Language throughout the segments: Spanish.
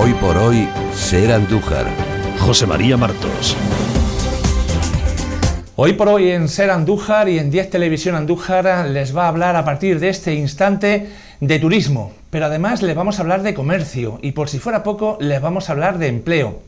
Hoy por hoy, Ser Andújar. José María Martos. Hoy por hoy en Ser Andújar y en 10 Televisión Andújar les va a hablar a partir de este instante de turismo, pero además les vamos a hablar de comercio y por si fuera poco les vamos a hablar de empleo.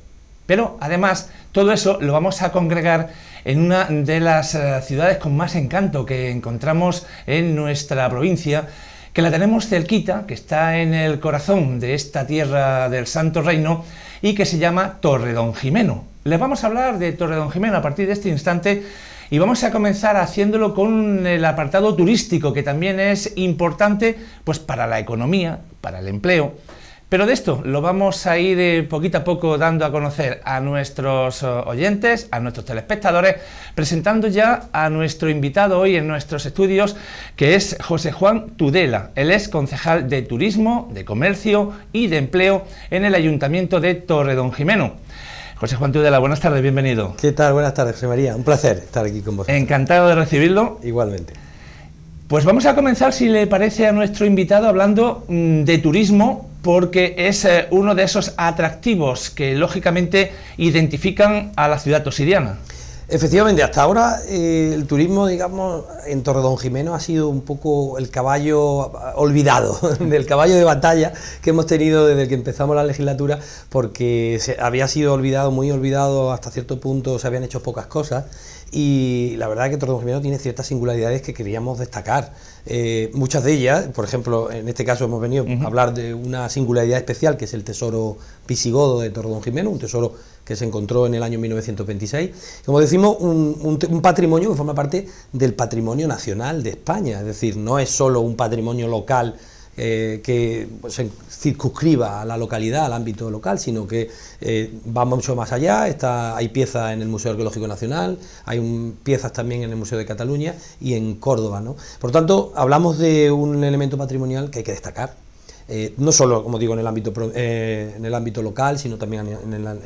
Pero además todo eso lo vamos a congregar en una de las ciudades con más encanto que encontramos en nuestra provincia, que la tenemos cerquita, que está en el corazón de esta tierra del Santo Reino y que se llama Torredonjimeno. Les vamos a hablar de Torredonjimeno a partir de este instante y vamos a comenzar haciéndolo con el apartado turístico, que también es importante pues para la economía, para el empleo. Pero de esto lo vamos a ir poquito a poco dando a conocer a nuestros oyentes, a nuestros telespectadores, presentando ya a nuestro invitado hoy en nuestros estudios, que es José Juan Tudela. Él es concejal de Turismo, de Comercio y de Empleo en el Ayuntamiento de Torredonjimeno. José Juan Tudela, buenas tardes, bienvenido. ¿Qué tal? Buenas tardes, José María. Un placer estar aquí con vosotros. Encantado de recibirlo. Igualmente. Pues vamos a comenzar, si le parece a nuestro invitado, hablando de turismo, porque es uno de esos atractivos que lógicamente identifican a la ciudad tosiriana. Efectivamente, hasta ahora el turismo, digamos, en Torredonjimeno ha sido un poco el caballo olvidado, del caballo de batalla que hemos tenido desde que empezamos la legislatura, porque había sido olvidado, muy olvidado, hasta cierto punto se habían hecho pocas cosas. Y la verdad es que Torredonjimeno tiene ciertas singularidades que queríamos destacar. Muchas de ellas, por ejemplo, en este caso hemos venido a hablar de una singularidad especial, que es el tesoro visigodo de Torredonjimeno, un tesoro que se encontró en el año 1926. Como decimos, un patrimonio que forma parte del patrimonio nacional de España, es decir, no es solo un patrimonio local que pues, se circunscriba a la localidad, al ámbito local, sino que va mucho más allá. Hay piezas en el Museo Arqueológico Nacional, hay piezas también en el Museo de Cataluña y en Córdoba, ¿no? Por lo tanto, hablamos de un elemento patrimonial que hay que destacar, no solo, como digo, en el ámbito local, sino también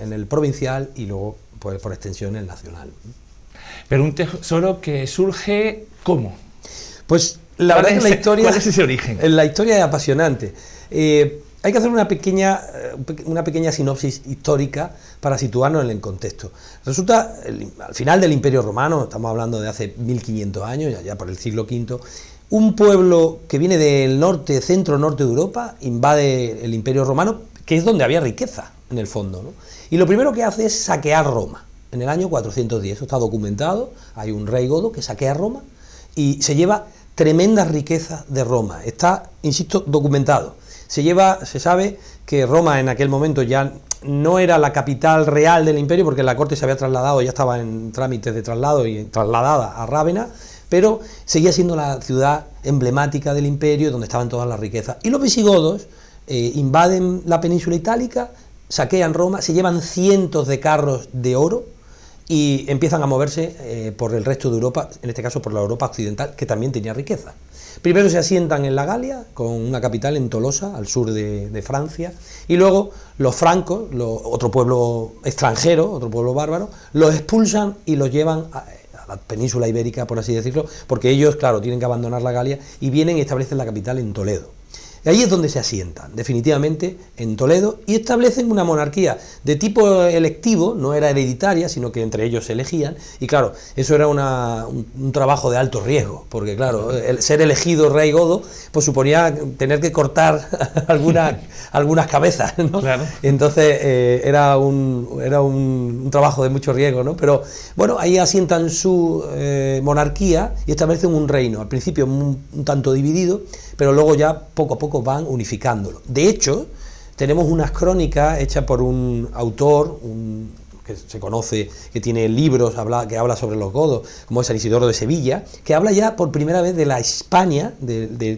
en el provincial y luego, pues, por extensión, en el nacional. Pero un tesoro que surge, ¿cómo? Pues la verdad es que ¿Cuál es ese origen? La historia es apasionante. Hay que hacer una pequeña sinopsis histórica para situarnos en el contexto. Resulta, al final del Imperio Romano, estamos hablando de hace 1500 años, ya por el siglo V, un pueblo que viene del norte, centro-norte de Europa, invade el Imperio Romano, que es donde había riqueza, en el fondo, ¿no? Y lo primero que hace es saquear Roma, en el año 410. Eso está documentado. Hay un rey godo que saquea Roma y se lleva tremendas riquezas de Roma. Está, insisto, documentado. Se sabe que Roma en aquel momento ya no era la capital real del imperio, porque la corte se había trasladado, ya estaba en trámites de traslado y trasladada a Rávena, pero seguía siendo la ciudad emblemática del imperio, donde estaban todas las riquezas. Y los visigodos invaden la península itálica, saquean Roma, se llevan cientos de carros de oro y empiezan a moverse por el resto de Europa, en este caso por la Europa occidental, que también tenía riqueza. Primero se asientan en la Galia, con una capital en Tolosa, al sur de Francia, y luego los francos, otro pueblo extranjero, otro pueblo bárbaro, los expulsan y los llevan a la península ibérica, por así decirlo, porque ellos, claro, tienen que abandonar la Galia y vienen y establecen la capital en Toledo. Y ahí es donde se asientan, definitivamente, en Toledo, y establecen una monarquía de tipo electivo, no era hereditaria, sino que entre ellos se elegían, y claro, eso era un trabajo de alto riesgo, porque claro, el ser elegido rey godo, pues suponía tener que cortar algunas cabezas, ¿no? Claro. Entonces era un trabajo de mucho riesgo, ¿no? Pero bueno, ahí asientan su monarquía y establecen un reino, al principio un tanto dividido, pero luego ya poco a poco van unificándolo. De hecho, tenemos unas crónicas hechas por un autor, que se conoce, que tiene libros que habla sobre los godos, como es San Isidoro de Sevilla, que habla ya por primera vez de la España,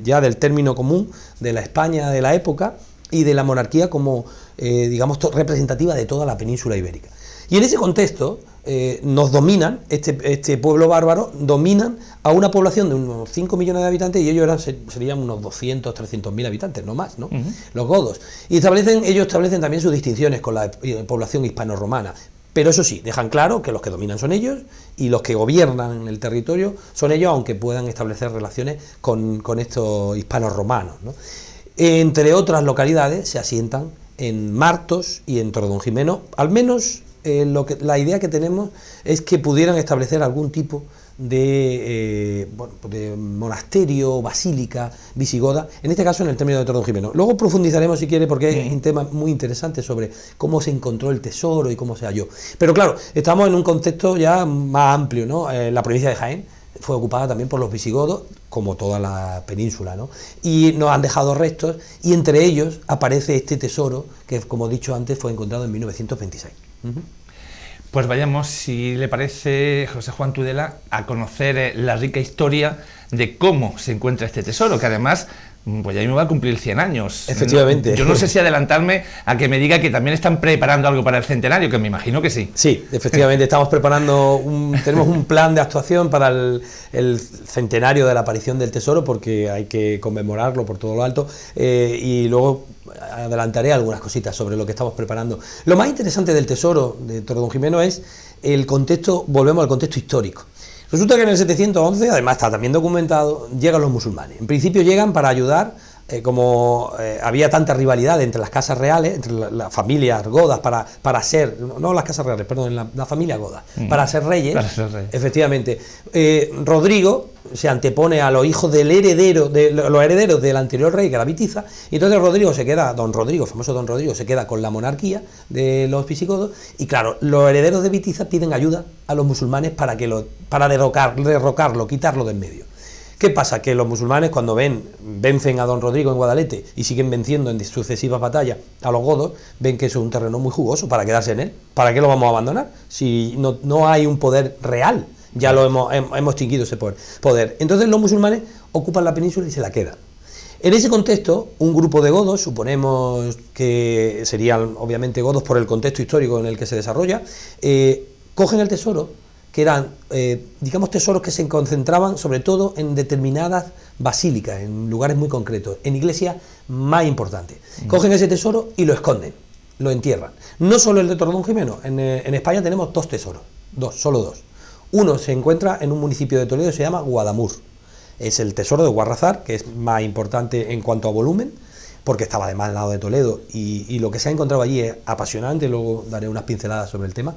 ya del término común, de la España de la época, y de la monarquía como, digamos, representativa de toda la península ibérica. Y en ese contexto nos dominan, este pueblo bárbaro, dominan a una población de unos 5 millones de habitantes, y ellos serían unos 200, 300.000 habitantes, no más, ¿no? Los godos. Y ellos establecen también sus distinciones con la población hispano-romana. Pero eso sí, dejan claro que los que dominan son ellos y los que gobiernan el territorio son ellos, aunque puedan establecer relaciones con estos hispanos romanos, ¿no? Entre otras localidades se asientan en Martos y en Tordonjimeno. Al menos la idea que tenemos es que pudieran establecer algún tipo de monasterio, basílica visigoda, en este caso en el término de Tordonjimeno. Luego profundizaremos si quiere, porque es un tema muy interesante sobre cómo se encontró el tesoro y cómo se halló. Pero claro, estamos en un contexto ya más amplio, ¿no? La provincia de Jaén fue ocupada también por los visigodos, como toda la península, ¿no? Y nos han dejado restos, y entre ellos aparece este tesoro que, como he dicho antes, fue encontrado en 1926. Pues vayamos, si le parece, José Juan Tudela, a conocer la rica historia de cómo se encuentra este tesoro, que además, pues ya me va a cumplir 100 años. Efectivamente. Yo no sé si adelantarme a que me diga que también están preparando algo para el centenario, que me imagino que sí. Sí, efectivamente, estamos preparando, tenemos un plan de actuación para el centenario de la aparición del tesoro, porque hay que conmemorarlo por todo lo alto, y luego adelantaré algunas cositas sobre lo que estamos preparando. Lo más interesante del tesoro de Tordonjimeno es el contexto, volvemos al contexto histórico. Resulta que en el 711, además está también documentado, llegan los musulmanes. En principio llegan para ayudar, como había tanta rivalidad entre las casas reales, entre las familias godas, para ser, no las casas reales, perdón, la familia goda, para ser reyes, efectivamente. Rodrigo se antepone a los hijos del heredero, los herederos del anterior rey, que era Bitiza, y entonces Rodrigo se queda, famoso Don Rodrigo, se queda con la monarquía de los visigodos, y claro, los herederos de Bitiza piden ayuda a los musulmanes para derrocarlo, quitarlo de en medio. ¿Qué pasa? Que los musulmanes, cuando vencen a Don Rodrigo en Guadalete y siguen venciendo en sucesivas batallas a los godos, ven que eso es un terreno muy jugoso para quedarse en él. ¿Para qué lo vamos a abandonar? Si no hay un poder real, ya lo hemos extinguido ese poder. Entonces los musulmanes ocupan la península y se la quedan. En ese contexto, un grupo de godos, suponemos que serían obviamente godos por el contexto histórico en el que se desarrolla, cogen el tesoro, que eran, digamos, tesoros que se concentraban sobre todo en determinadas basílicas, en lugares muy concretos, en iglesias más importantes. Cogen ese tesoro y lo esconden, lo entierran. No solo el de Tordonjimeno, en España tenemos dos tesoros, solo dos. Uno se encuentra en un municipio de Toledo y se llama Guadamur. Es el tesoro de Guarrazar, que es más importante en cuanto a volumen, porque estaba además al lado de Toledo, y lo que se ha encontrado allí es apasionante. Luego daré unas pinceladas sobre el tema.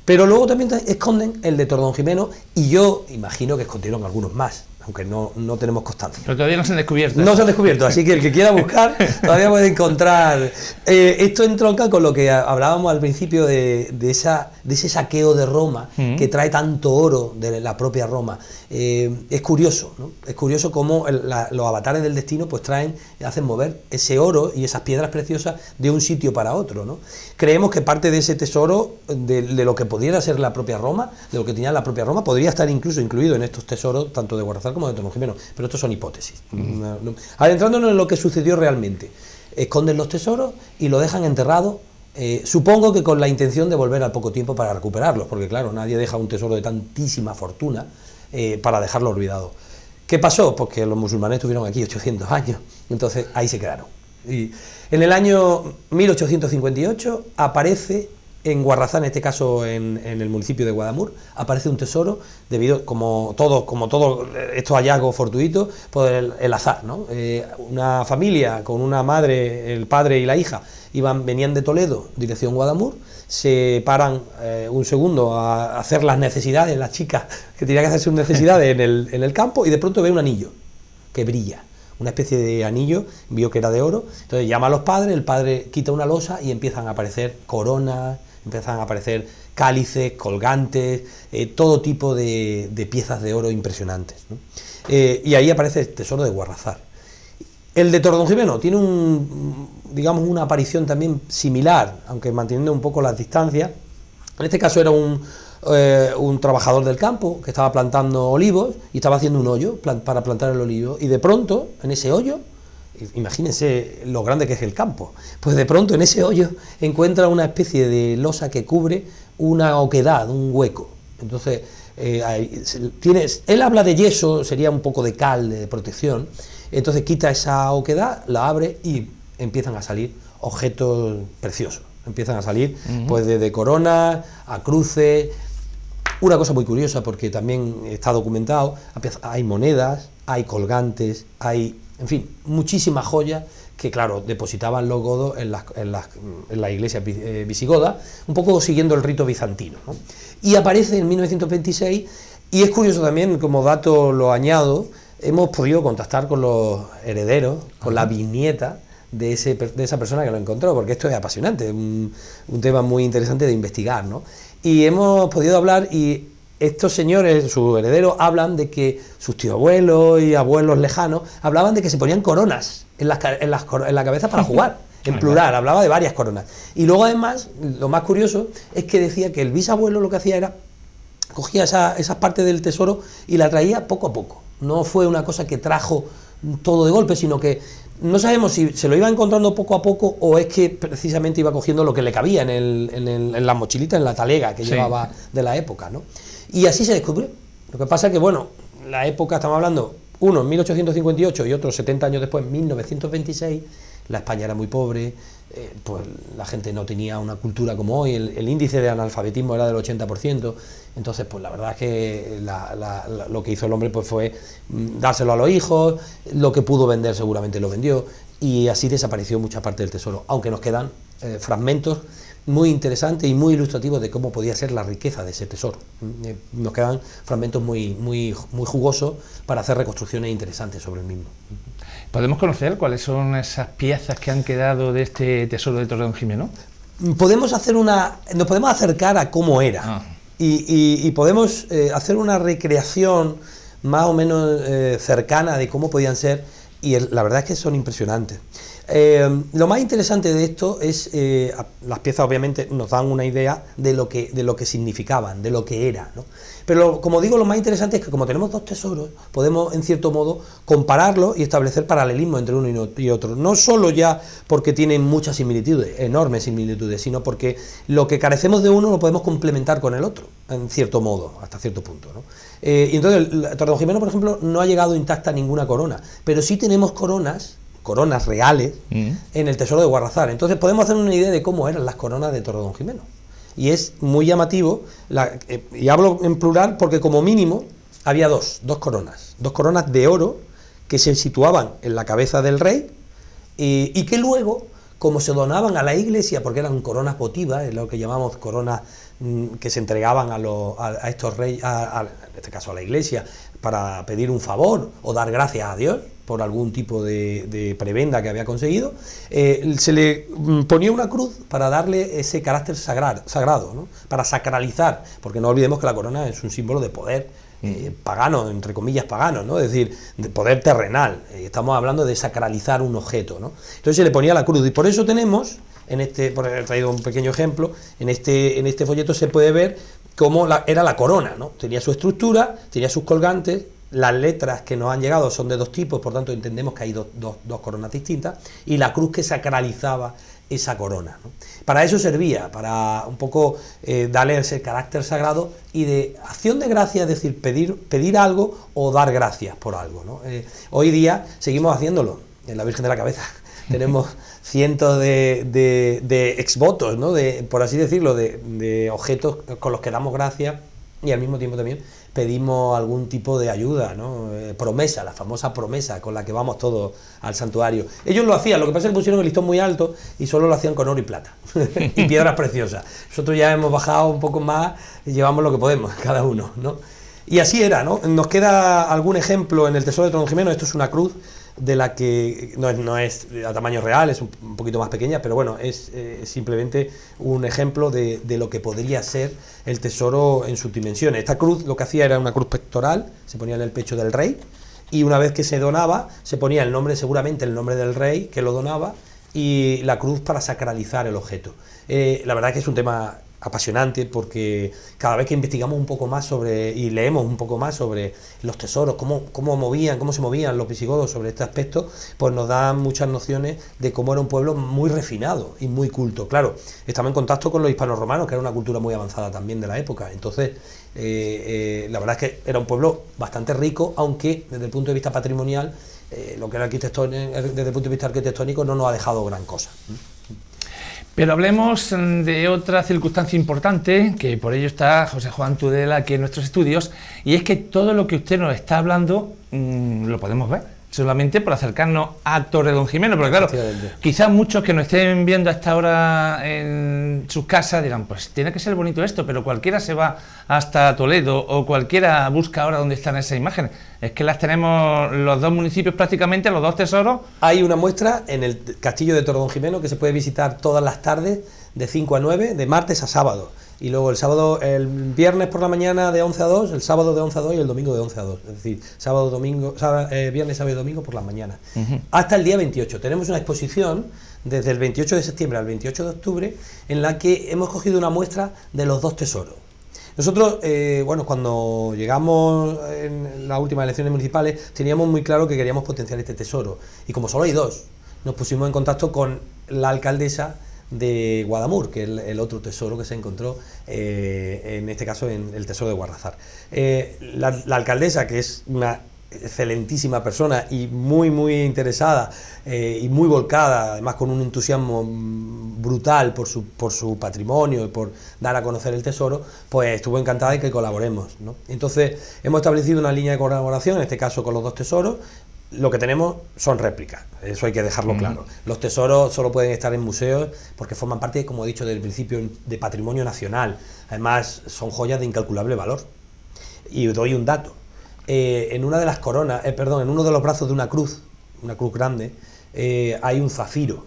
Pero luego también esconden el de Tordonjimeno, y yo imagino que escondieron algunos más, aunque no tenemos constancia. Pero todavía no se han descubierto. No se han descubierto, así que el que quiera buscar todavía puede encontrar. Esto entronca con lo que hablábamos al principio de ese saqueo de Roma, que trae tanto oro de la propia Roma. Es curioso, ¿no? Es curioso cómo los avatares del destino pues hacen mover ese oro y esas piedras preciosas de un sitio para otro, ¿no? Creemos que parte de ese tesoro, de lo que pudiera ser la propia Roma, de lo que tenía la propia Roma, podría estar incluso incluido en estos tesoros, tanto de Guarrazar como de Tordonjimeno, pero estos son hipótesis. Adentrándonos en lo que sucedió realmente, esconden los tesoros y lo dejan enterrado, supongo que con la intención de volver al poco tiempo para recuperarlos, porque claro, nadie deja un tesoro de tantísima fortuna para dejarlo olvidado. ¿Qué pasó? Pues que los musulmanes estuvieron aquí 800 años, entonces ahí se quedaron. Y en el año 1858 aparece en Guarrazar, en este caso en el municipio de Guadamur, aparece un tesoro debido, como todos estos hallazgos fortuitos, por el azar, ¿no? Una familia con una madre, el padre y la hija, venían de Toledo, dirección Guadamur, se paran un segundo a hacer las necesidades, las chicas que tenían que hacer sus necesidades en el campo, y de pronto ve un anillo que brilla, una especie de anillo, vio que era de oro, entonces llama a los padres, el padre quita una losa y empiezan a aparecer coronas, empiezan a aparecer cálices, colgantes, todo tipo de piezas de oro impresionantes, ¿no? Y ahí aparece el tesoro de Guarrazar. El de Tordonjimeno tiene digamos, una aparición también similar, aunque manteniendo un poco las distancias. En este caso era un trabajador del campo que estaba plantando olivos y estaba haciendo un hoyo para plantar el olivo, y de pronto en ese hoyo, imagínense lo grande que es el campo, pues de pronto en ese hoyo encuentra una especie de losa que cubre una oquedad, un hueco. Entonces él habla de yeso, sería un poco de cal, de protección. Entonces quita esa oquedad, la abre y empiezan a salir objetos preciosos. Empiezan a salir pues desde coronas a cruces. Una cosa muy curiosa, porque también está documentado, hay monedas, hay colgantes, hay en fin, muchísimas joyas que, claro, depositaban los godos en la iglesia visigoda, un poco siguiendo el rito bizantino, ¿no? Y aparece en 1926, y es curioso también, como dato lo añado, hemos podido contactar con los herederos, con la bisnieta de esa persona que lo encontró, porque esto es apasionante, un tema muy interesante de investigar, ¿no? Y hemos podido hablar, y estos señores, sus herederos, hablan de que sus tíos abuelos y abuelos lejanos hablaban de que se ponían coronas en la cabeza para jugar, en plural, hablaba de varias coronas. Y luego, además, lo más curioso es que decía que el bisabuelo lo que hacía era cogía esas partes del tesoro y la traía poco a poco. No fue una cosa que trajo todo de golpe, sino que no sabemos si se lo iba encontrando poco a poco o es que precisamente iba cogiendo lo que le cabía en la mochilita, en la talega que llevaba de la época, ¿no? Y así se descubrió. Lo que pasa es que, bueno, la época, estamos hablando, uno en 1858 y otro 70 años después, en 1926, la España era muy pobre, pues la gente no tenía una cultura como hoy, el índice de analfabetismo era del 80%, entonces pues la verdad es que lo que hizo el hombre pues fue dárselo a los hijos, lo que pudo vender seguramente lo vendió, y así desapareció mucha parte del tesoro, aunque nos quedan fragmentos muy interesantes y muy ilustrativos de cómo podía ser la riqueza de ese tesoro. Nos quedan fragmentos muy jugosos para hacer reconstrucciones interesantes sobre el mismo. ¿Podemos conocer cuáles son esas piezas que han quedado de este tesoro de Torredonjimeno? Nos podemos acercar a cómo era y podemos hacer una recreación más o menos cercana de cómo podían ser, y la verdad es que son impresionantes. Lo más interesante de esto es, las piezas obviamente nos dan una idea de lo que significaban, de lo que era, ¿no? Pero como digo, lo más interesante es que como tenemos dos tesoros, podemos en cierto modo compararlos y establecer paralelismo entre uno y otro. No solo ya porque tienen muchas similitudes, enormes similitudes, sino porque lo que carecemos de uno lo podemos complementar con el otro, en cierto modo, hasta cierto punto, ¿no? Y entonces, Torredonjimeno, por ejemplo, no ha llegado intacta ninguna corona, pero sí tenemos coronas reales en el tesoro de Guarrazar. Entonces podemos hacer una idea de cómo eran las coronas de Torredonjimeno. Y es muy llamativo, y hablo en plural porque como mínimo había dos coronas de oro que se situaban en la cabeza del rey y que luego, como se donaban a la iglesia, porque eran coronas votivas, es lo que llamamos coronas que se entregaban a estos reyes, en este caso a la iglesia, para pedir un favor o dar gracias a Dios por algún tipo de prebenda que había conseguido, se le ponía una cruz para darle ese carácter sagrado, ¿no? Para sacralizar, porque no olvidemos que la corona es un símbolo de poder pagano, entre comillas pagano, ¿no? Es decir, de poder terrenal. Estamos hablando de sacralizar un objeto, ¿no? Entonces se le ponía la cruz, y por eso tenemos, por he traído un pequeño ejemplo, en este folleto se puede ver cómo era la corona, ¿no? Tenía su estructura, tenía sus colgantes. Las letras que nos han llegado son de dos tipos, por tanto entendemos que hay dos coronas distintas, y la cruz que sacralizaba esa corona, ¿no? Para eso servía, para un poco darle ese carácter sagrado y de acción de gracias, es decir, pedir algo o dar gracias por algo, ¿no? Hoy día seguimos haciéndolo, en la Virgen de la Cabeza tenemos cientos de exvotos, ¿no? Por así decirlo, de objetos con los que damos gracias y al mismo tiempo también pedimos algún tipo de ayuda, ¿no? Promesa, la famosa promesa con la que vamos todos al santuario. Ellos lo hacían, lo que pasa es que pusieron el listón muy alto y solo lo hacían con oro y plata y piedras preciosas. Nosotros ya hemos bajado un poco más y llevamos lo que podemos, cada uno, ¿no? Y así era, ¿no? Nos queda algún ejemplo en el tesoro de Torredonjimeno. Esto es una cruz de la que no es a tamaño real, es un poquito más pequeña, pero bueno, es simplemente un ejemplo de lo que podría ser el tesoro en sus dimensiones. Esta cruz lo que hacía era una cruz pectoral, se ponía en el pecho del rey, y una vez que se donaba, se ponía seguramente el nombre del rey que lo donaba, y la cruz para sacralizar el objeto. La verdad es que es un tema apasionante, porque cada vez que investigamos un poco más y leemos un poco más sobre los tesoros, cómo se movían los visigodos sobre este aspecto, pues nos dan muchas nociones de cómo era un pueblo muy refinado y muy culto. Claro, estamos en contacto con los hispanorromanos, que era una cultura muy avanzada también de la época. Entonces, la verdad es que era un pueblo bastante rico, aunque desde el punto de vista patrimonial, lo que era desde el punto de vista arquitectónico no nos ha dejado gran cosa. Pero hablemos de otra circunstancia importante, que por ello está José Juan Tudela aquí en nuestros estudios, y es que todo lo que usted nos está hablando lo podemos ver. solamente por acercarnos a Torredonjimeno, porque claro, Efectivamente. quizás muchos que nos estén viendo a esta hora en sus casas dirán, pues tiene que ser bonito esto, pero cualquiera se va hasta Toledo o cualquiera busca ahora dónde están esas imágenes. Es que las tenemos los dos municipios prácticamente, los dos tesoros. Hay una muestra en el castillo de Torredonjimeno que se puede visitar todas las tardes de 5 a 9, de martes a sábado. Y luego el viernes por la mañana de 11 a 2, el sábado de 11 a 2 y el domingo de 11 a 2. Es decir, viernes, sábado y domingo por las mañanas. Hasta el día 28. Tenemos una exposición desde el 28 de septiembre al 28 de octubre en la que hemos cogido una muestra de los dos tesoros. Nosotros, cuando llegamos en las últimas elecciones municipales, teníamos muy claro que queríamos potenciar este tesoro. Y como solo hay dos, nos pusimos en contacto con la alcaldesa de Guadamur, que es el otro tesoro que se encontró, en este caso en el tesoro de Guarrazar. La alcaldesa, que es una excelentísima persona y muy interesada y muy volcada, además con un entusiasmo brutal por su patrimonio y por dar a conocer el tesoro, pues estuvo encantada de que colaboremos, ¿no? Entonces hemos establecido una línea de colaboración, en este caso con los dos tesoros. Lo que tenemos son réplicas, eso hay que dejarlo claro. Los tesoros solo pueden estar en museos porque forman parte, como he dicho desde el principio, de patrimonio nacional. Además, son joyas de incalculable valor. Y doy un dato. En una de las coronas, en uno de los brazos de una cruz grande, hay un zafiro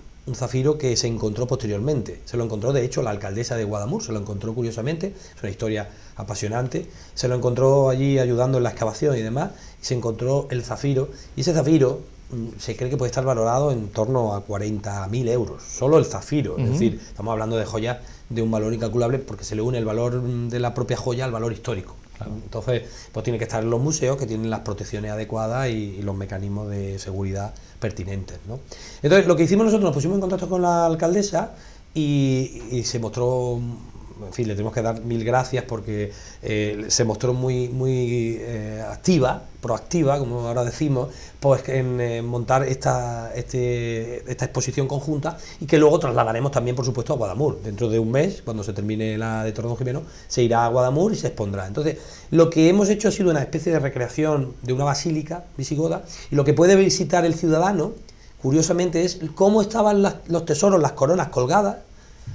que se encontró posteriormente. Se lo encontró, de hecho, la alcaldesa de Guadamur, se lo encontró curiosamente, es una historia apasionante, se lo encontró allí ayudando en la excavación y demás, y se encontró el zafiro, y ese zafiro se cree que puede estar valorado en torno a 40.000 euros, solo el zafiro, es decir, estamos hablando de joyas de un valor incalculable porque se le une el valor de la propia joya al valor histórico. Entonces, pues tiene que estar en los museos que tienen las protecciones adecuadas y los mecanismos de seguridad pertinentes, ¿no? Entonces, lo que hicimos nosotros, nos pusimos en contacto con la alcaldesa y se mostró, en fin, le tenemos que dar mil gracias porque se mostró muy activa, proactiva, como ahora decimos, pues en montar esta exposición conjunta y que luego trasladaremos también, por supuesto, a Guadamur. Dentro de un mes, cuando se termine la de Torredonjimeno, se irá a Guadamur y se expondrá. Entonces, lo que hemos hecho ha sido una especie de recreación de una basílica visigoda, y lo que puede visitar el ciudadano, curiosamente, es cómo estaban los tesoros, las coronas colgadas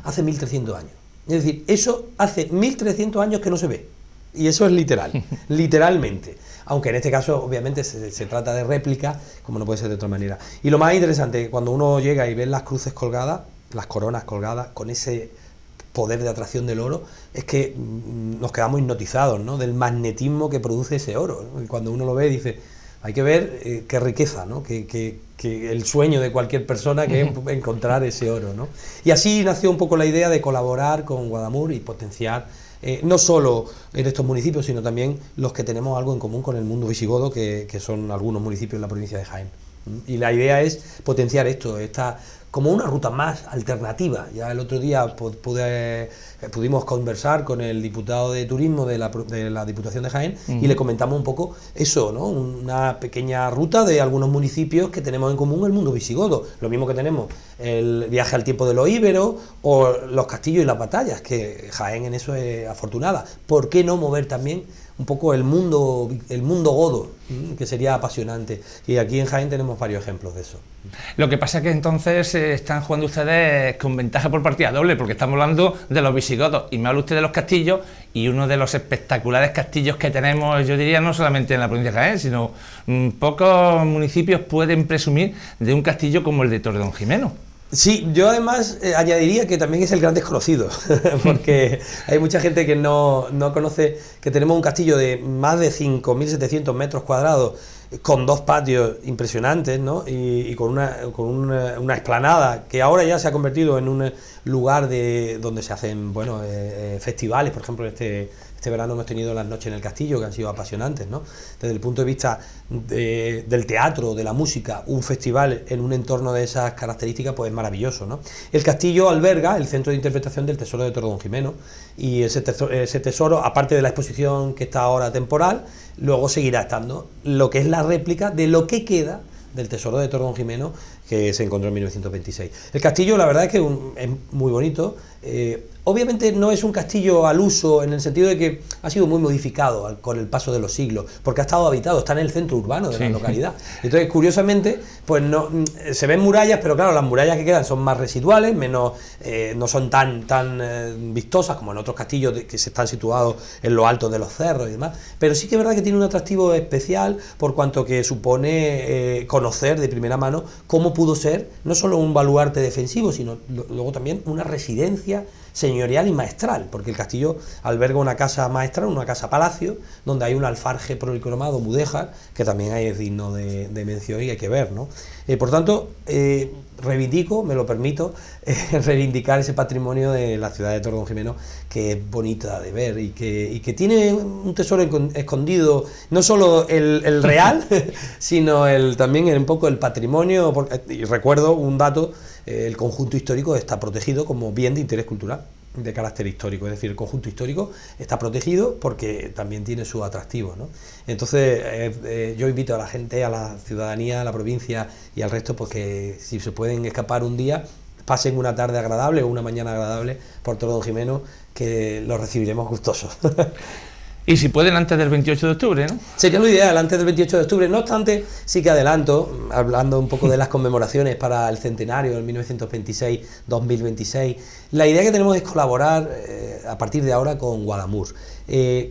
hace 1300 años. Es decir, eso hace 1300 años que no se ve. Y eso es literal, literalmente. Aunque en este caso, obviamente, se trata de réplica, como no puede ser de otra manera. Y lo más interesante, cuando uno llega y ve las cruces colgadas, las coronas colgadas, con ese poder de atracción del oro, es que nos quedamos hipnotizados, ¿no?, del magnetismo que produce ese oro, ¿no? Y cuando uno lo ve, dice, hay que ver qué riqueza, ¿no?, que el sueño de cualquier persona que es encontrar ese oro, ¿no? Y así nació un poco la idea de colaborar con Guadamur y potenciar no solo en estos municipios, sino también los que tenemos algo en común con el mundo visigodo, que son algunos municipios en la provincia de Jaén. Y la idea es potenciar esto, como una ruta más alternativa. Ya el otro día pudimos conversar con el diputado de turismo de la Diputación de Jaén y le comentamos un poco eso, ¿no?, una pequeña ruta de algunos municipios que tenemos en común el mundo visigodo. Lo mismo que tenemos el viaje al tiempo de los íberos o los castillos y las batallas, que Jaén en eso es afortunada. ¿Por qué no mover también un poco el mundo godo, que sería apasionante? Y aquí en Jaén tenemos varios ejemplos de eso. Lo que pasa es que entonces están jugando ustedes con ventaja por partida doble, porque estamos hablando de los visigodos y me habla usted de los castillos, y uno de los espectaculares castillos que tenemos, yo diría, no solamente en la provincia de Jaén, sino pocos municipios pueden presumir de un castillo como el de Torredonjimeno. Sí, yo además añadiría que también es el gran desconocido, porque hay mucha gente que no conoce que tenemos un castillo de más de 5.700 metros cuadrados, con dos patios impresionantes, ¿no?, y con una explanada que ahora ya se ha convertido en un lugar donde se hacen festivales. Por ejemplo, este verano hemos tenido las noches en el castillo, que han sido apasionantes, ¿no? Desde el punto de vista del teatro, de la música, un festival en un entorno de esas características, pues es maravilloso, ¿no? El castillo alberga el centro de interpretación del tesoro de Torredonjimeno, y ese tesoro, aparte de la exposición que está ahora temporal, luego seguirá estando lo que es la réplica de lo que queda del tesoro de Torredonjimeno, que se encontró en 1926. El castillo, la verdad es que es muy bonito. Obviamente no es un castillo al uso en el sentido de que ha sido muy modificado con el paso de los siglos, porque ha estado habitado, está en el centro urbano de la localidad. Entonces, curiosamente, pues no se ven murallas, pero claro, las murallas que quedan son más residuales, menos, no son tan vistosas como en otros castillos que se están situados en lo alto de los cerros y demás. Pero sí que es verdad que tiene un atractivo especial por cuanto que supone conocer de primera mano cómo pudo ser no solo un baluarte defensivo, sino luego también una residencia señorial y maestral, porque el castillo alberga una casa maestral, una casa palacio, donde hay un alfarje policromado mudéjar, que también es digno de mención y hay que ver, ¿no? Por tanto, reivindico, me lo permito, reivindicar ese patrimonio de la ciudad de Torredonjimeno, que es bonita de ver y que tiene un tesoro escondido, no solo el real, sino también un poco el patrimonio, y recuerdo un dato. El conjunto histórico está protegido como bien de interés cultural, de carácter histórico, es decir, el conjunto histórico está protegido porque también tiene su atractivo, ¿no? Entonces, yo invito a la gente, a la ciudadanía, a la provincia y al resto, pues que si se pueden escapar un día, pasen una tarde agradable o una mañana agradable por Torredonjimeno, que los recibiremos gustosos. Y si pueden antes del 28 de octubre, ¿no? Sería lo ideal antes del 28 de octubre, no obstante, sí que adelanto, hablando un poco de las conmemoraciones para el centenario del 1926-2026, la idea que tenemos es colaborar a partir de ahora con Guadamur.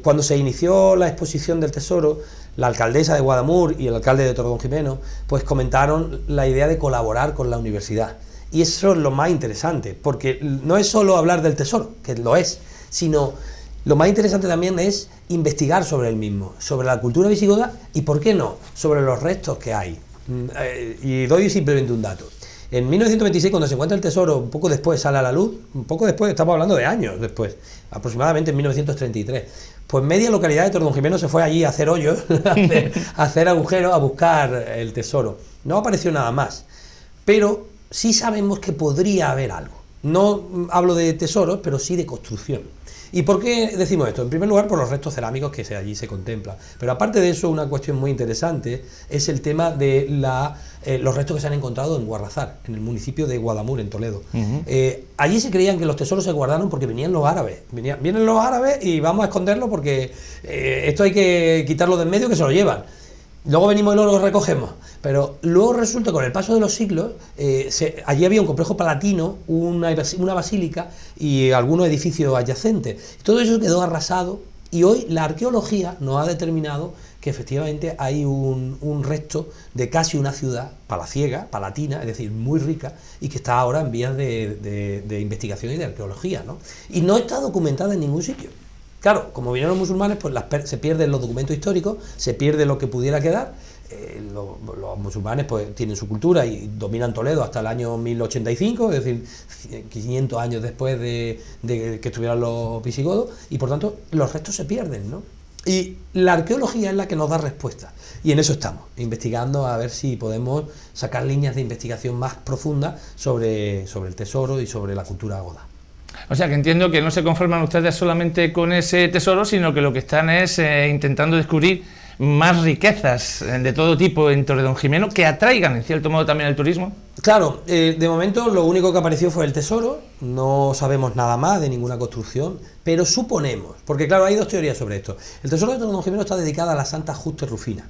Cuando se inició la exposición del Tesoro, la alcaldesa de Guadamur y el alcalde de Torredonjimeno pues comentaron la idea de colaborar con la universidad. Y eso es lo más interesante, porque no es solo hablar del Tesoro, que lo es, sino lo más interesante también es investigar sobre el mismo, sobre la cultura visigoda y, ¿por qué no?, sobre los restos que hay. Y doy simplemente un dato. En 1926, cuando se encuentra el tesoro, un poco después sale a la luz, un poco después, estamos hablando de años después, aproximadamente en 1933, pues media localidad de Torredonjimeno se fue allí a hacer hoyos, a hacer agujeros, a buscar el tesoro. No apareció nada más, pero sí sabemos que podría haber algo. No hablo de tesoros, pero sí de construcción. ¿Y por qué decimos esto? En primer lugar, por los restos cerámicos que allí se contemplan. Pero aparte de eso, una cuestión muy interesante es el tema de los restos que se han encontrado en Guarrazar, en el municipio de Guadamur, en Toledo. Allí se creían que los tesoros se guardaron porque venían los árabes. Vienen los árabes y vamos a esconderlo porque esto hay que quitarlo de en medio, que se lo llevan. Luego venimos y lo recogemos, pero luego resulta que con el paso de los siglos, allí había un complejo palatino, una basílica y algunos edificios adyacentes. Todo eso quedó arrasado y hoy la arqueología nos ha determinado que efectivamente hay un resto de casi una ciudad palaciega, palatina, es decir, muy rica, y que está ahora en vías de investigación y de arqueología, ¿no? Y no está documentada en ningún sitio. Claro, como vinieron los musulmanes, pues se pierden los documentos históricos, se pierde lo que pudiera quedar. Los musulmanes pues tienen su cultura y dominan Toledo hasta el año 1085, es decir, 500 años después de que estuvieran los visigodos, y por tanto los restos se pierden, ¿no? Y la arqueología es la que nos da respuesta, y en eso estamos, investigando a ver si podemos sacar líneas de investigación más profundas sobre el tesoro y sobre la cultura goda. O sea que entiendo que no se conforman ustedes solamente con ese tesoro, sino que lo que están es intentando descubrir más riquezas de todo tipo en Torredonjimeno que atraigan en cierto modo también el turismo. Claro, de momento lo único que apareció fue el tesoro, no sabemos nada más de ninguna construcción, pero suponemos, porque claro, hay dos teorías sobre esto. El tesoro de Torredonjimeno está dedicado a la Santa Justa Rufina.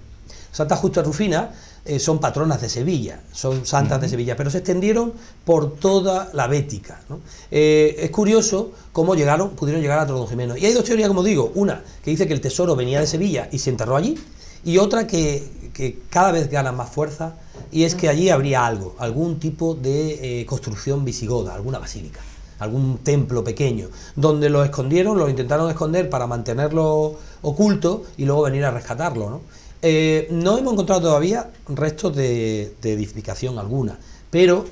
Santa Justa Rufina son patronas de Sevilla, son santas de Sevilla, pero se extendieron por toda la Bética, ¿no? Es curioso cómo pudieron llegar a Torredonjimeno. Y hay dos teorías, como digo, una que dice que el tesoro venía de Sevilla y se enterró allí, y otra que cada vez gana más fuerza, y es que allí habría algún tipo de construcción visigoda, alguna basílica, algún templo pequeño, donde lo escondieron, lo intentaron esconder para mantenerlo oculto y luego venir a rescatarlo, ¿no? No hemos encontrado todavía restos de edificación alguna, pero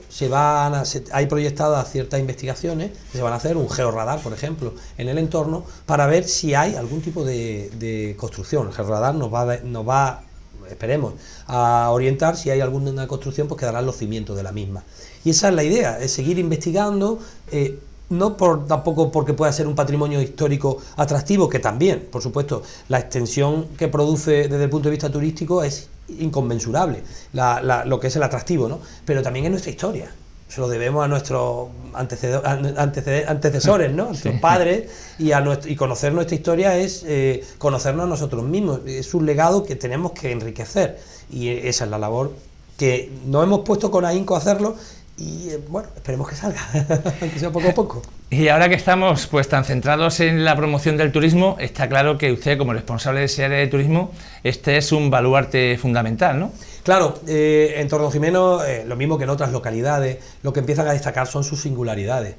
hay proyectadas ciertas investigaciones que se van a hacer, un georradar, por ejemplo, en el entorno, para ver si hay algún tipo de construcción. El georradar nos va, esperemos, a orientar si hay alguna construcción, pues quedarán los cimientos de la misma. Y esa es la idea, es seguir investigando. no tampoco porque pueda ser un patrimonio histórico atractivo, que también, por supuesto, la extensión que produce desde el punto de vista turístico es inconmensurable, lo que es el atractivo, ¿no? Pero también es nuestra historia. Se lo debemos a nuestros antecesores, ¿no? A nuestros padres, y conocer nuestra historia es conocernos a nosotros mismos. Es un legado que tenemos que enriquecer, y esa es la labor que nos hemos puesto con ahínco a hacerlo, y bueno, esperemos que salga, aunque sea poco a poco. Y ahora que estamos pues tan centrados en la promoción del turismo, está claro que usted, como responsable de ese área de turismo, este es un baluarte fundamental, ¿no? Claro, en Torredonjimeno, lo mismo que en otras localidades, lo que empiezan a destacar son sus singularidades.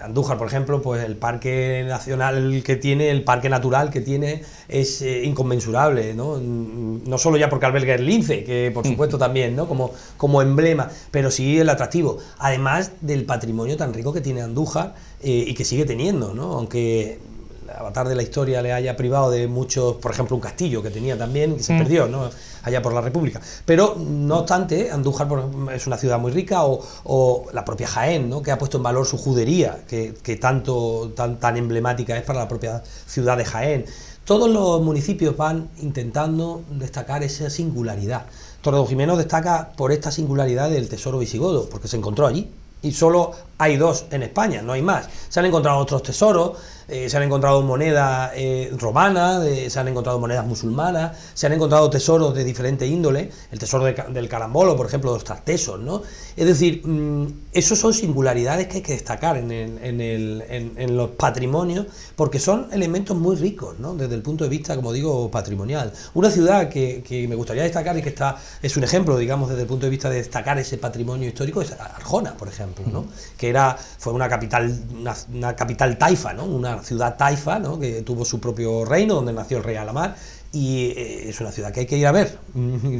Andújar, por ejemplo, pues el parque nacional que tiene, el parque natural que tiene, es inconmensurable, ¿no? No solo ya porque alberga el lince, que por supuesto también, ¿no? Como emblema, pero sí el atractivo, además del patrimonio tan rico que tiene Andújar, y que sigue teniendo, ¿no? Aunque el avatar de la historia le haya privado de muchos, por ejemplo, un castillo que tenía también, que se perdió, ¿no? Allá por la República. Pero, no obstante, Andújar es una ciudad muy rica, o la propia Jaén, ¿no? Que ha puesto en valor su judería, que tan emblemática es para la propia ciudad de Jaén. Todos los municipios van intentando destacar esa singularidad. Torredonjimeno destaca por esta singularidad del tesoro visigodo, porque se encontró allí. Y solo hay 2 en España, no hay más. Se han encontrado otros tesoros, se han encontrado monedas romanas, se han encontrado monedas musulmanas, se han encontrado tesoros de diferente índole, el tesoro del carambolo, por ejemplo, los trastesos, ¿no? Es decir, esos son singularidades que hay que destacar en los patrimonios, porque son elementos muy ricos, ¿no? Desde el punto de vista, como digo, patrimonial. Una ciudad que me gustaría destacar, y que es un ejemplo, digamos, desde el punto de vista de destacar ese patrimonio histórico, es Arjona, por ejemplo, ¿no? Que fue una capital taifa, ¿no? Una ciudad taifa, ¿no? Que tuvo su propio reino, donde nació el rey Alamar, y es una ciudad que hay que ir a ver,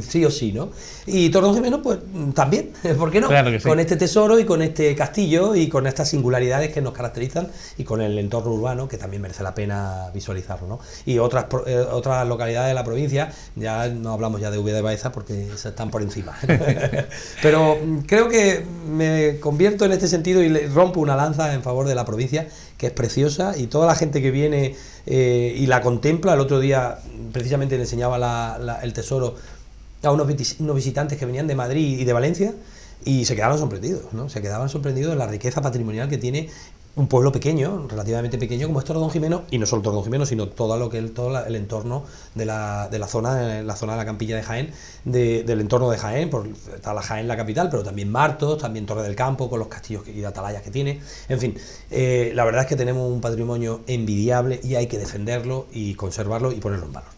sí o sí, ¿no? Y Torredonjimeno, pues también, ¿por qué no? Claro que sí. Con este tesoro y con este castillo y con estas singularidades que nos caracterizan, y con el entorno urbano, que también merece la pena visualizarlo, ¿no? Y otras localidades de la provincia, ya no hablamos ya de Úbeda de Baeza porque están por encima. Pero creo que me convierto en este sentido y rompo una lanza en favor de la provincia, que es preciosa, y toda la gente que viene y la contempla. El otro día precisamente le enseñaba el tesoro a unos visitantes que venían de Madrid y de Valencia, y se quedaban sorprendidos, ¿no? Se quedaban sorprendidos de la riqueza patrimonial que tiene un pueblo pequeño, relativamente pequeño, como es Torredonjimeno, y no solo Torredonjimeno, sino todo el entorno de la zona de la Campilla de Jaén, del entorno de Jaén, está la Jaén, la capital, pero también Martos, también Torre del Campo, con los castillos y atalayas que tiene. En fin, la verdad es que tenemos un patrimonio envidiable, y hay que defenderlo y conservarlo y ponerlo en valor.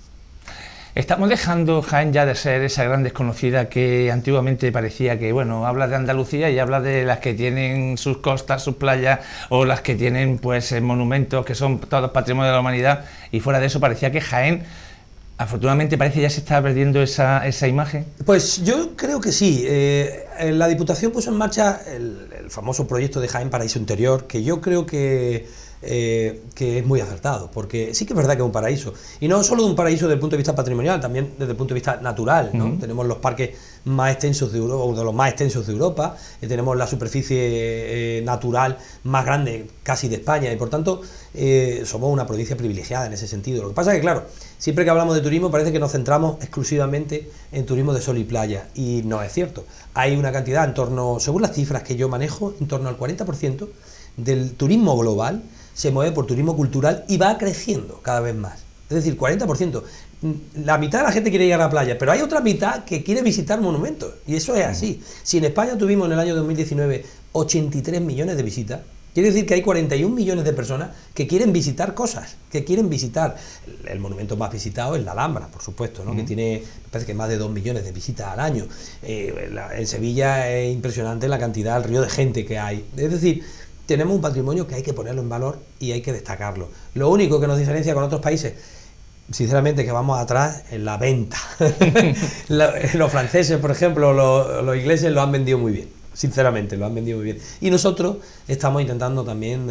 Estamos dejando Jaén ya de ser esa gran desconocida que antiguamente parecía que, bueno, habla de Andalucía y habla de las que tienen sus costas, sus playas, o las que tienen pues monumentos que son todos patrimonio de la humanidad, y fuera de eso parecía que Jaén, afortunadamente, parece ya se está perdiendo esa imagen. Pues yo creo que sí. La Diputación puso en marcha el famoso proyecto de Jaén Paraíso Interior, que yo creo que es muy acertado, porque sí que es verdad que es un paraíso, y no solo de un paraíso desde el punto de vista patrimonial, también desde el punto de vista natural, ¿no? Tenemos los parques más extensos de Europa, o de los más extensos de Europa, tenemos la superficie natural más grande casi de España, y por tanto somos una provincia privilegiada en ese sentido. Lo que pasa es que, claro, siempre que hablamos de turismo parece que nos centramos exclusivamente en turismo de sol y playa, y no es cierto. Hay una cantidad, según las cifras que yo manejo, en torno al 40% del turismo global se mueve por turismo cultural, y va creciendo cada vez más. Es decir, 40%. La mitad de la gente quiere ir a la playa, pero hay otra mitad que quiere visitar monumentos, y eso es así. Si en España tuvimos en el año 2019 83 millones de visitas, quiere decir que hay 41 millones de personas que quieren visitar cosas, que quieren visitar. El monumento más visitado es la Alhambra, por supuesto, ¿no? Que tiene, me parece que más de 2 millones de visitas al año. En Sevilla es impresionante la cantidad, el río de gente que hay. Es decir, tenemos un patrimonio que hay que ponerlo en valor y hay que destacarlo. Lo único que nos diferencia con otros países, sinceramente, que vamos atrás en la venta. Los franceses, por ejemplo, los ingleses lo han vendido muy bien. sinceramente, lo han vendido muy bien. Y nosotros estamos intentando también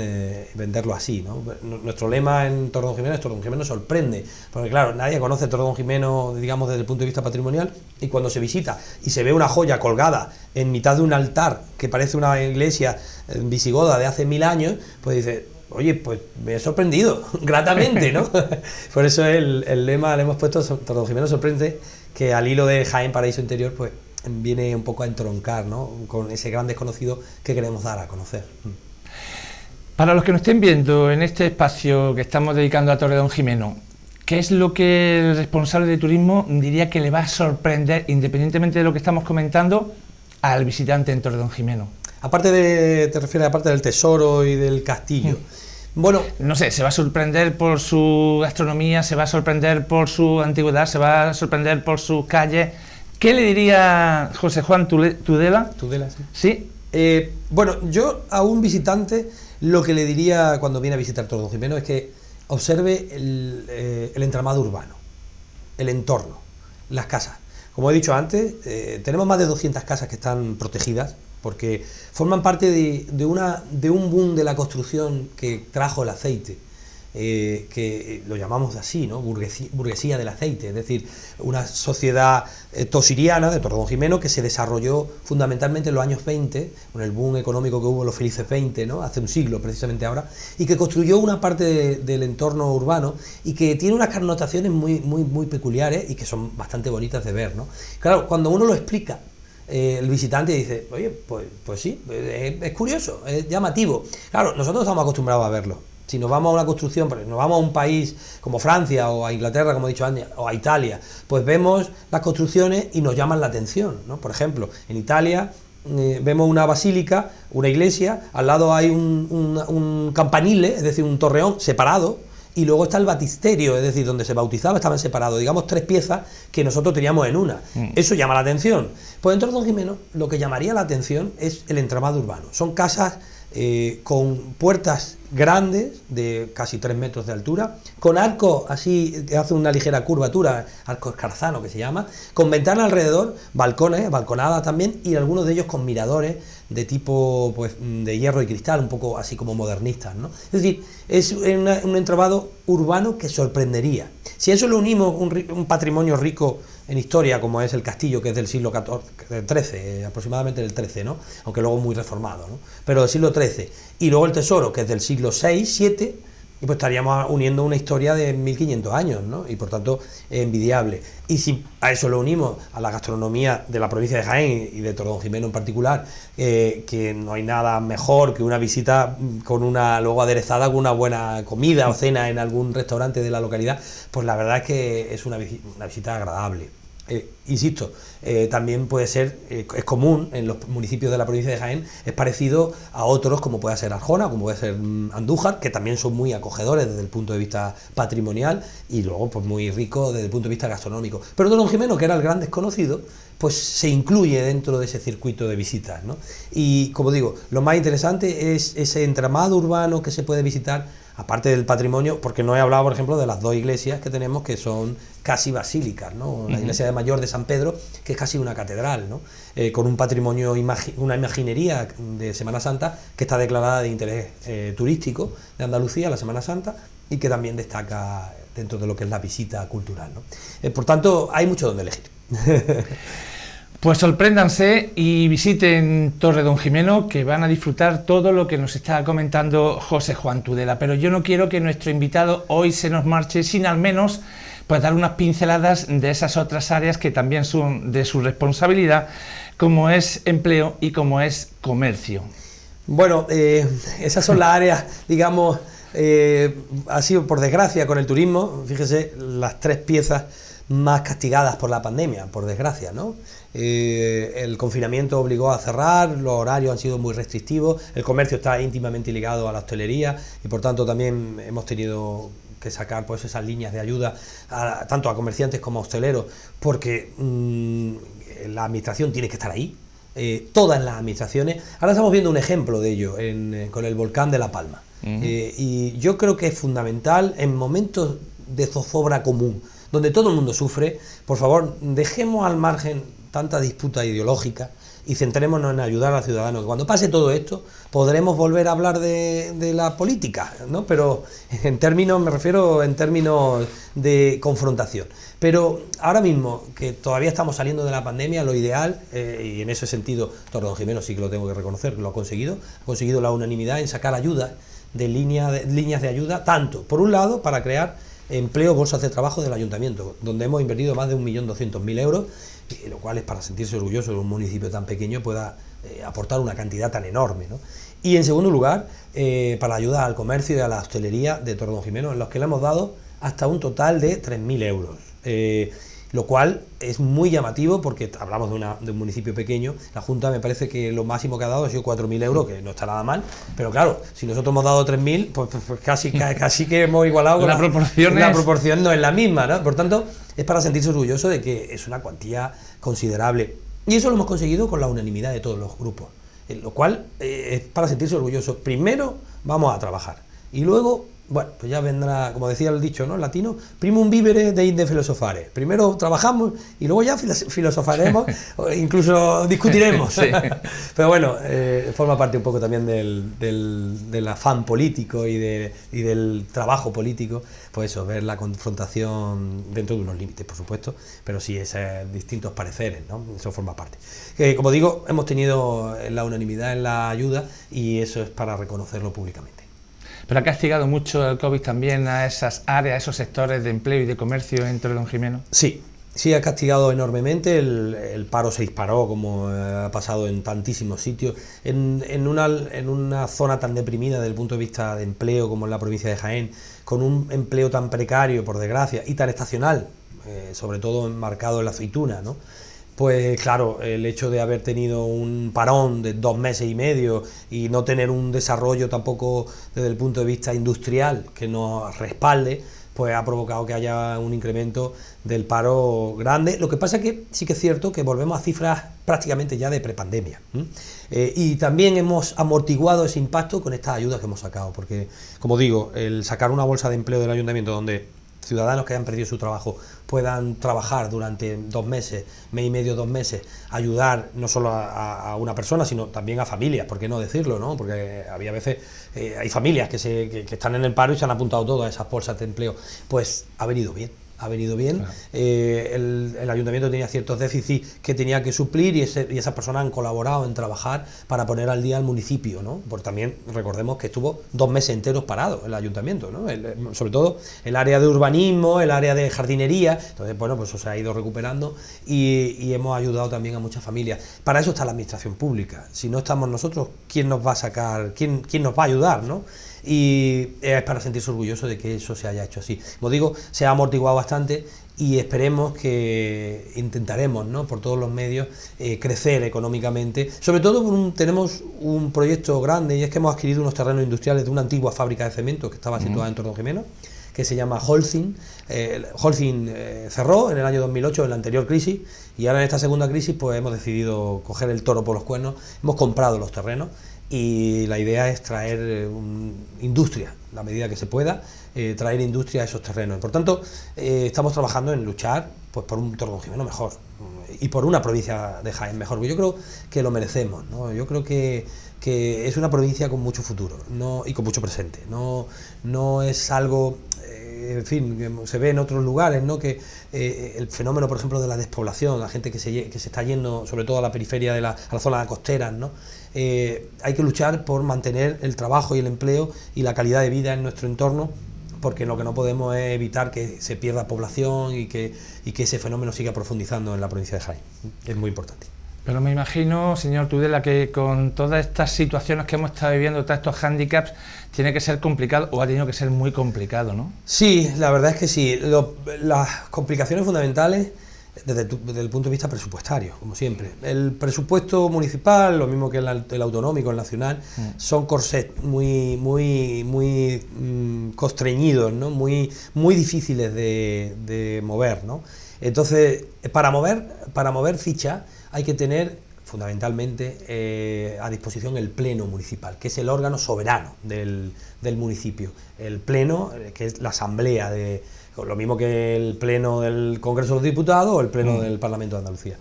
venderlo así, ¿no? Nuestro lema en Torredonjimeno sorprende, porque claro, nadie conoce Torredonjimeno, digamos, desde el punto de vista patrimonial, y cuando se visita y se ve una joya colgada en mitad de un altar que parece una iglesia visigoda de hace 1000 años, pues dice, oye, pues me he sorprendido, gratamente, ¿no? Por eso el lema le hemos puesto Torredonjimeno sorprende, que al hilo de Jaén Paraíso Interior, pues viene un poco a entroncar, ¿no?, con ese gran desconocido que queremos dar a conocer. Para los que nos estén viendo en este espacio que estamos dedicando a Torredonjimeno, ¿qué es lo que el responsable de turismo diría que le va a sorprender, independientemente de lo que estamos comentando, al visitante en Torredonjimeno? Te refieres aparte del tesoro y del castillo. Bueno, no sé, se va a sorprender por su gastronomía, se va a sorprender por su antigüedad, se va a sorprender por sus calles. ¿Qué le diría José Juan Tudela? Tudela, sí. Sí. Bueno, yo a un visitante lo que le diría cuando viene a visitar Torredonjimeno es que observe el entramado urbano, el entorno, las casas. Como he dicho antes, tenemos más de 200 casas que están protegidas porque forman parte de un boom de la construcción que trajo el aceite, que lo llamamos así, ¿no? Burguesía del aceite, es decir, una sociedad tosiriana de Torredonjimeno que se desarrolló fundamentalmente en los años 20, con el boom económico que hubo en los felices 20, ¿no?, hace un siglo precisamente ahora, y que construyó una parte del entorno urbano y que tiene unas connotaciones muy peculiares y que son bastante bonitas de ver, ¿no? Claro, cuando uno lo explica, el visitante dice, oye, pues sí, es curioso, es llamativo. Claro, nosotros estamos acostumbrados a verlo. Si nos vamos a una construcción, nos vamos a un país como Francia o a Inglaterra, como he dicho antes, o a Italia, pues vemos las construcciones y nos llaman la atención, ¿no? Por ejemplo, en Italia vemos una basílica, una iglesia, al lado hay un campanile, es decir, un torreón separado, y luego está el baptisterio, es decir, donde se bautizaba estaban separados, digamos 3 piezas que nosotros teníamos en una. Eso llama la atención. Pues en Torredonjimeno lo que llamaría la atención es el entramado urbano. Son casas con puertas grandes, de casi 3 metros de altura, con arcos así, que hace una ligera curvatura, arco escarzano que se llama, con ventanas alrededor, balcones, balconadas también, y algunos de ellos con miradores de tipo, pues, de hierro y cristal, un poco así como modernistas, ¿no? Es decir, es un entramado urbano que sorprendería. Si a eso le unimos un patrimonio rico en historia, como es el castillo, que es del siglo XIII, aproximadamente del XIII, ¿no?, aunque luego muy reformado, ¿no?, pero del siglo XIII, y luego el tesoro, que es del siglo VI, VII, y pues estaríamos uniendo una historia de 1500 años, ¿no?, y por tanto envidiable. Y si a eso lo unimos a la gastronomía de la provincia de Jaén y de Torredonjimeno en particular, que no hay nada mejor que una visita luego aderezada con una buena comida o cena en algún restaurante de la localidad, pues la verdad es que es una visita agradable. Insisto, también puede ser, es común en los municipios de la provincia de Jaén, es parecido a otros como puede ser Arjona, como puede ser Andújar, que también son muy acogedores desde el punto de vista patrimonial y luego pues muy ricos desde el punto de vista gastronómico. Pero Torredonjimeno, que era el gran desconocido, pues se incluye dentro de ese circuito de visitas, ¿no? Y como digo, lo más interesante es ese entramado urbano que se puede visitar, aparte del patrimonio, porque no he hablado, por ejemplo, de las 2 iglesias que tenemos que son casi basílicas, ¿no? La iglesia de Mayor de San Pedro, que es casi una catedral, ¿no?, con un patrimonio, una imaginería de Semana Santa que está declarada de interés turístico de Andalucía, la Semana Santa, y que también destaca dentro de lo que es la visita cultural, ¿no? Por tanto, hay mucho donde elegir. Pues sorpréndanse y visiten Torredonjimeno, que van a disfrutar todo lo que nos está comentando José Juan Tudela. Pero yo no quiero que nuestro invitado hoy se nos marche sin al menos pues dar unas pinceladas de esas otras áreas que también son de su responsabilidad, como es empleo y como es comercio. Bueno, esas son las áreas, digamos, ha sido por desgracia con el turismo, fíjese, las 3 piezas más castigadas por la pandemia, por desgracia, ¿no? El confinamiento obligó a cerrar, los horarios han sido muy restrictivos, el comercio está íntimamente ligado a la hostelería y por tanto también hemos tenido que sacar pues esas líneas de ayuda tanto a comerciantes como a hosteleros, porque la administración tiene que estar ahí, todas las administraciones. Ahora estamos viendo un ejemplo de ello con el volcán de La Palma. Y yo creo que es fundamental en momentos de zozobra común, donde todo el mundo sufre, por favor, dejemos al margen tanta disputa ideológica y centrémonos en ayudar al ciudadano. Que cuando pase todo esto, podremos volver a hablar de la política, ¿no? Pero en términos, me refiero en términos de confrontación. Pero ahora mismo, que todavía estamos saliendo de la pandemia, lo ideal, y en ese sentido Torredonjimeno sí que lo tengo que reconocer, que lo ha conseguido la unanimidad en sacar ayudas líneas de ayuda, tanto, por un lado, para crear empleo, bolsas de trabajo del ayuntamiento, donde hemos invertido más de 1.200.000 euros, lo cual es para sentirse orgulloso de un municipio tan pequeño pueda aportar una cantidad tan enorme, ¿no? Y en segundo lugar, para ayudar al comercio y a la hostelería de Torredonjimeno, en los que le hemos dado hasta un total de 3.000 euros. Lo cual es muy llamativo porque hablamos de un municipio pequeño. La Junta me parece que lo máximo que ha dado ha sido 4.000 euros, que no está nada mal, pero claro, si nosotros hemos dado 3.000, pues casi que hemos igualado con la proporción no es la misma, ¿no? Por tanto, es para sentirse orgulloso de que es una cuantía considerable. Y eso lo hemos conseguido con la unanimidad de todos los grupos, lo cual es para sentirse orgulloso. Primero vamos a trabajar y luego... Bueno, pues ya vendrá, como decía el dicho, ¿no?, latino, primum vivere deinde filosofare. Primero trabajamos y luego ya filosofaremos, o incluso discutiremos. Sí. Pero bueno, forma parte un poco también del afán político y del trabajo político, pues eso, ver la confrontación dentro de unos límites, por supuesto, pero sí esos distintos pareceres, ¿no? Eso forma parte. Como digo, hemos tenido la unanimidad en la ayuda y eso es para reconocerlo públicamente. ¿Pero ha castigado mucho el COVID también a esas áreas, a esos sectores de empleo y de comercio en Torredonjimeno? Sí, ha castigado enormemente, el paro se disparó, como ha pasado en tantísimos sitios, en una zona tan deprimida desde el punto de vista de empleo como en la provincia de Jaén, con un empleo tan precario, por desgracia, y tan estacional, sobre todo enmarcado en la aceituna, ¿no? Pues claro, el hecho de haber tenido un parón de 2 meses y medio y no tener un desarrollo tampoco desde el punto de vista industrial que nos respalde, pues ha provocado que haya un incremento del paro grande. Lo que pasa es que sí que es cierto que volvemos a cifras prácticamente ya de prepandemia. Y también hemos amortiguado ese impacto con estas ayudas que hemos sacado, porque, como digo, el sacar una bolsa de empleo del ayuntamiento donde ciudadanos que hayan perdido su trabajo puedan trabajar durante 2 meses, mes y medio, 2 meses, ayudar no solo a una persona, sino también a familias, ¿por qué no decirlo, no? Porque había veces, hay familias que están en el paro y se han apuntado todas esas bolsas de empleo, pues ha venido bien. Claro. El ayuntamiento tenía ciertos déficits que tenía que suplir y esas personas han colaborado en trabajar para poner al día al municipio, ¿no? Porque también recordemos que estuvo 2 meses enteros parado el ayuntamiento, ¿no? Sobre todo el área de urbanismo, el área de jardinería, entonces bueno, pues eso se ha ido recuperando y hemos ayudado también a muchas familias. Para eso está la administración pública. Si no estamos nosotros, ¿quién nos va a sacar? ¿Quién nos va a ayudar, no? Y es para sentirse orgulloso de que eso se haya hecho así. Como digo, se ha amortiguado bastante y esperemos que intentaremos, ¿no?, por todos los medios, crecer económicamente. Sobre todo tenemos un proyecto grande y es que hemos adquirido unos terrenos industriales de una antigua fábrica de cemento que estaba situada en Torredonjimeno, que se llama Holcim. Holcim cerró en el año 2008, en la anterior crisis, y ahora en esta segunda crisis pues hemos decidido coger el toro por los cuernos, hemos comprado los terrenos y la idea es traer industria, a la medida que se pueda, traer industria a esos terrenos. Por tanto, estamos trabajando en luchar pues por un Torredonjimeno mejor y por una provincia de Jaén mejor, porque yo creo que lo merecemos, ¿no? Yo creo que es una provincia con mucho futuro, ¿no?, y con mucho presente. No es algo... en fin, que se ve en otros lugares, ¿no?, que el fenómeno, por ejemplo, de la despoblación, la gente que se está yendo, sobre todo a la periferia, a la zona costera, ¿no? Hay que luchar por mantener el trabajo y el empleo y la calidad de vida en nuestro entorno, porque lo que no podemos es evitar que se pierda población y que ese fenómeno siga profundizando en la provincia de Jaén. Es muy importante. Pero me imagino, señor Tudela, que con todas estas situaciones que hemos estado viviendo, todos estos hándicaps, tiene que ser complicado, o ha tenido que ser muy complicado, ¿no? Sí, la verdad es que sí. Las complicaciones fundamentales desde el punto de vista presupuestario, como siempre. El presupuesto municipal, lo mismo que el autonómico, el nacional, son corsets muy constreñidos, ¿no?, muy difíciles de mover, ¿no? Entonces, para mover ficha hay que tener fundamentalmente a disposición el Pleno Municipal, que es el órgano soberano del municipio. El Pleno, que es la asamblea, lo mismo que el Pleno del Congreso de los Diputados o el Pleno del Parlamento de Andalucía.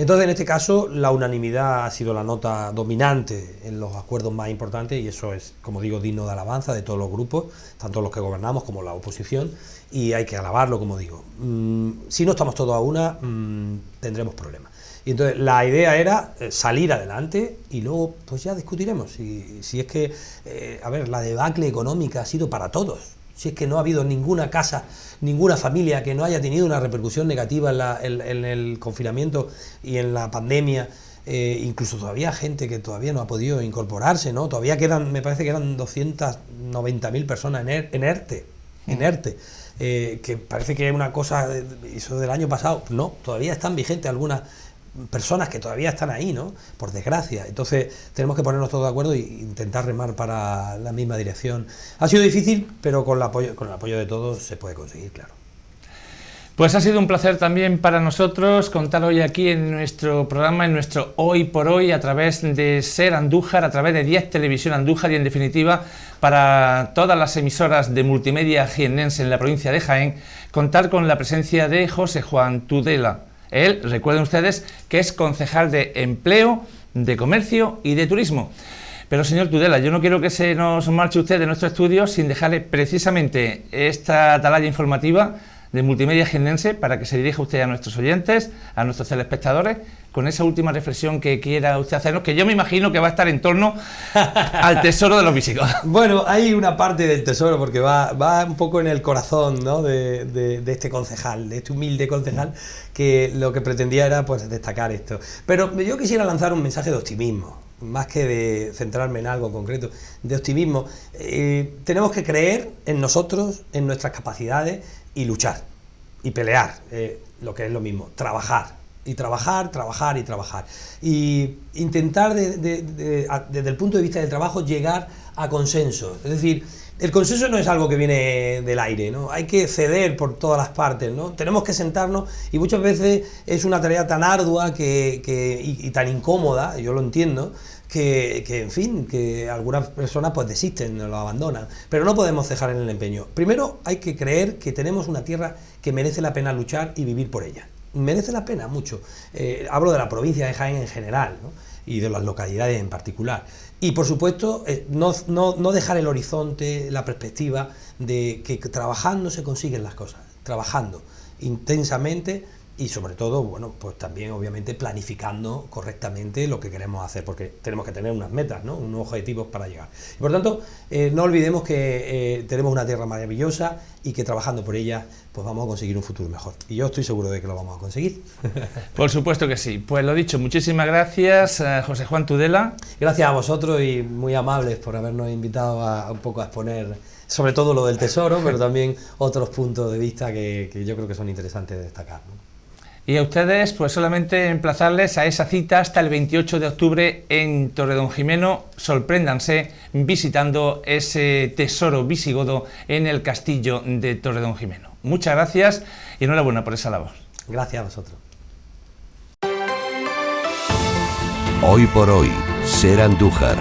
Entonces, en este caso, la unanimidad ha sido la nota dominante en los acuerdos más importantes y eso es, como digo, digno de alabanza de todos los grupos, tanto los que gobernamos como la oposición, y hay que alabarlo, como digo. Si no estamos todos a una, tendremos problemas. Y entonces la idea era salir adelante y luego pues ya discutiremos si es que, la debacle económica ha sido para todos. Si es que no ha habido ninguna casa, ninguna familia que no haya tenido una repercusión negativa en el confinamiento y en la pandemia, incluso todavía gente que todavía no ha podido incorporarse, ¿no? Todavía quedan, me parece que eran 290.000 personas en ERTE, que parece que es una cosa, eso del año pasado. No, todavía están vigentes algunas personas que todavía están ahí, ¿no? Por desgracia. Entonces tenemos que ponernos todos de acuerdo e intentar remar para la misma dirección. Ha sido difícil, pero con el apoyo de todos se puede conseguir, claro. Pues ha sido un placer también para nosotros contar hoy aquí en nuestro programa, en nuestro Hoy por Hoy, a través de SER Andújar, a través de 10 Televisión Andújar y, en definitiva, para todas las emisoras de multimedia jiennense en la provincia de Jaén, contar con la presencia de José Juan Tudela. Él, recuerden ustedes, que es concejal de Empleo, de Comercio y de Turismo. Pero, señor Tudela, yo no quiero que se nos marche usted de nuestro estudio sin dejarle precisamente esta atalaya informativa de multimedia jiennense para que se dirija usted a nuestros oyentes, a nuestros telespectadores, con esa última reflexión que quiera usted hacernos, que yo me imagino que va a estar en torno al tesoro de los visigodos. Bueno, hay una parte del tesoro, porque va un poco en el corazón, ¿no?, de este concejal, de este humilde concejal, que lo que pretendía era pues destacar esto. Pero yo quisiera lanzar un mensaje de optimismo, más que de centrarme en algo concreto, de optimismo. Tenemos que creer en nosotros, en nuestras capacidades, y luchar, y pelear, lo que es lo mismo, trabajar, y trabajar, y intentar desde el punto de vista del trabajo llegar a consensos. Es decir, el consenso no es algo que viene del aire, ¿no? Hay que ceder por todas las partes, ¿no? Tenemos que sentarnos, y muchas veces es una tarea tan ardua y tan incómoda, yo lo entiendo, que en fin, que algunas personas pues desisten, lo abandonan, pero no podemos cejar en el empeño. Primero hay que creer que tenemos una tierra que merece la pena luchar y vivir por ella. Merece la pena mucho. Hablo de la provincia de Jaén en general, ¿no?, y de las localidades en particular. Y por supuesto, no dejar el horizonte, la perspectiva de que trabajando se consiguen las cosas, trabajando intensamente. Y sobre todo, bueno, pues también obviamente planificando correctamente lo que queremos hacer, porque tenemos que tener unas metas, ¿no?, unos objetivos para llegar. Y por tanto, no olvidemos que tenemos una tierra maravillosa y que trabajando por ella, pues vamos a conseguir un futuro mejor. Y yo estoy seguro de que lo vamos a conseguir. Por supuesto que sí. Pues lo dicho, muchísimas gracias, José Juan Tudela. Gracias a vosotros y muy amables por habernos invitado a un poco a exponer sobre todo lo del tesoro, pero también otros puntos de vista que yo creo que son interesantes de destacar, ¿no? Y a ustedes, pues solamente emplazarles a esa cita hasta el 28 de octubre en Torredonjimeno. Sorpréndanse visitando ese tesoro visigodo en el castillo de Torredonjimeno. Muchas gracias y enhorabuena por esa labor. Gracias a vosotros. Hoy por Hoy, SER Andújar.